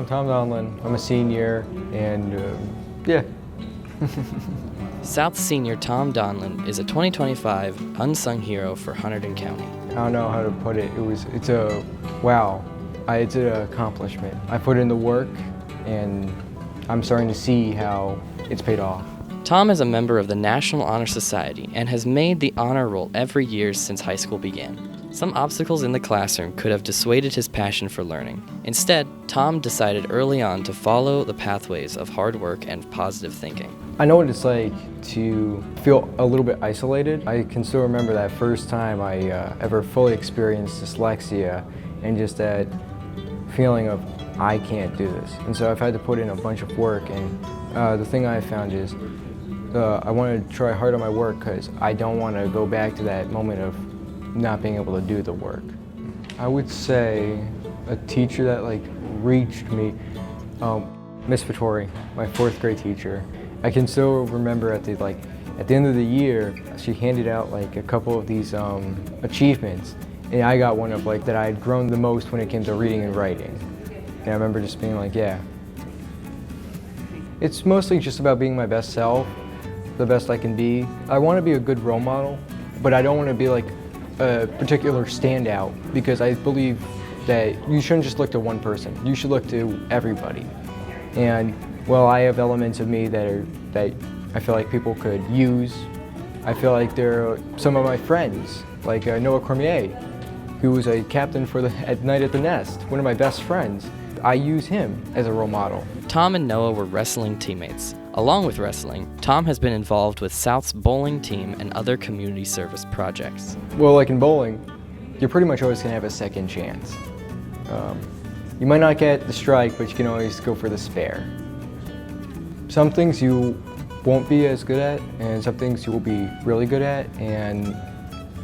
I'm Tom Donlon. I'm a senior, and yeah. South Senior Tom Donlon is a 2025 Unsung Hero for Hunterdon County. I don't know how to put it. It's an accomplishment. I put in the work, and I'm starting to see how it's paid off. Tom is a member of the National Honor Society and has made the honor roll every year since high school began. Some obstacles in the classroom could have dissuaded his passion for learning. Instead, Tom decided early on to follow the pathways of hard work and positive thinking. I know what it's like to feel a little bit isolated. I can still remember that first time I ever fully experienced dyslexia and just that feeling of, I can't do this. And so I've had to put in a bunch of work, and the thing I found is I want to try hard on my work because I don't want to go back to that moment of not being able to do the work. I would say a teacher that reached me, Miss Vittori, my 4th grade teacher. I can still remember at the end of the year, she handed out a couple of these achievements, and I got one of that I had grown the most when it came to reading and writing. And I remember just being yeah. It's mostly just about being my best self, the best I can be. I want to be a good role model, but I don't want to be a particular standout, because I believe that you shouldn't just look to one person. You should look to everybody. And well, I have elements of me that I feel like people could use. I feel like there are some of my friends, like Noah Cormier, who was a captain at Night at the Nest, one of my best friends. I use him as a role model. Tom and Noah were wrestling teammates. Along with wrestling, Tom has been involved with South's bowling team and other community service projects. Well, in bowling, you're pretty much always going to have a second chance. You might not get the strike, but you can always go for the spare. Some things you won't be as good at, and some things you will be really good at, and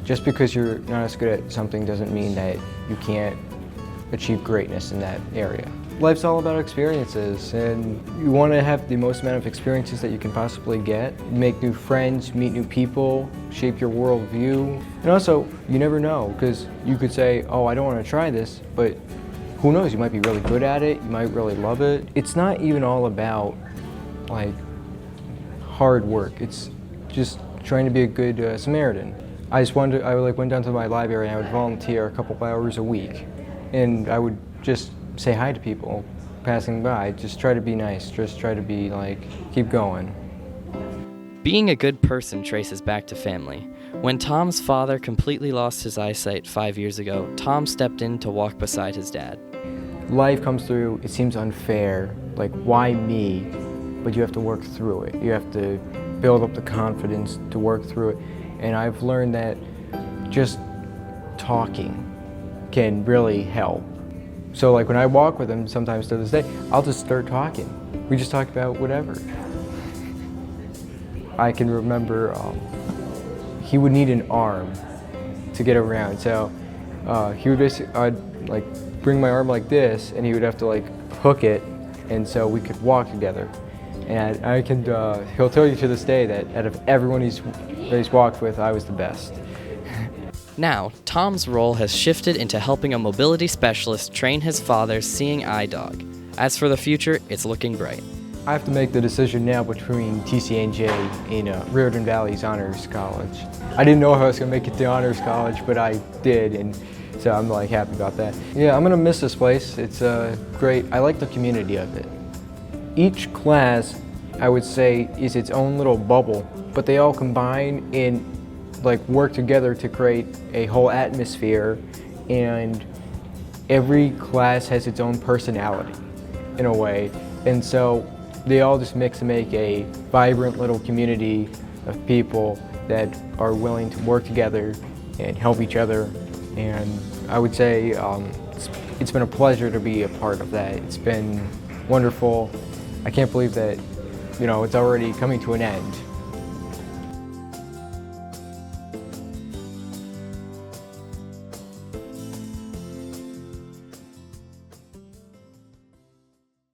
just because you're not as good at something doesn't mean that you can't achieve greatness in that area. Life's all about experiences, and you want to have the most amount of experiences that you can possibly get. Make new friends, meet new people, shape your worldview. And also, you never know, because you could say, oh, I don't want to try this, but who knows, you might be really good at it, you might really love it. It's not even all about hard work. It's just trying to be a good Samaritan. I went down to my library and I would volunteer a couple hours a week, and I would just say hi to people passing by. Just try to be nice. Just try to be keep going. Being a good person traces back to family. When Tom's father completely lost his eyesight 5 years ago, Tom stepped in to walk beside his dad. Life comes through, it seems unfair, why me? But you have to work through it. You have to build up the confidence to work through it. And I've learned that just talking can really help. So when I walk with him, sometimes to this day, I'll just start talking. We just talk about whatever. I can remember he would need an arm to get around. So he would I'd bring my arm like this, and he would have to hook it, and so we could walk together. And he'll tell you to this day that out of everyone that he's walked with, I was the best. Now, Tom's role has shifted into helping a mobility specialist train his father's seeing eye dog. As for the future, it's looking bright. I have to make the decision now between TCNJ and Riordan Valley's Honors College. I didn't know if I was going to make it to Honors College, but I did, and so I'm happy about that. Yeah, I'm going to miss this place. It's great. I like the community of it. Each class, I would say, is its own little bubble, but they all combine and work together to create a whole atmosphere, and every class has its own personality in a way, and so they all just mix to make a vibrant little community of people that are willing to work together and help each other. And I would say it's been a pleasure to be a part of that. It's been wonderful. I can't believe that it's already coming to an end.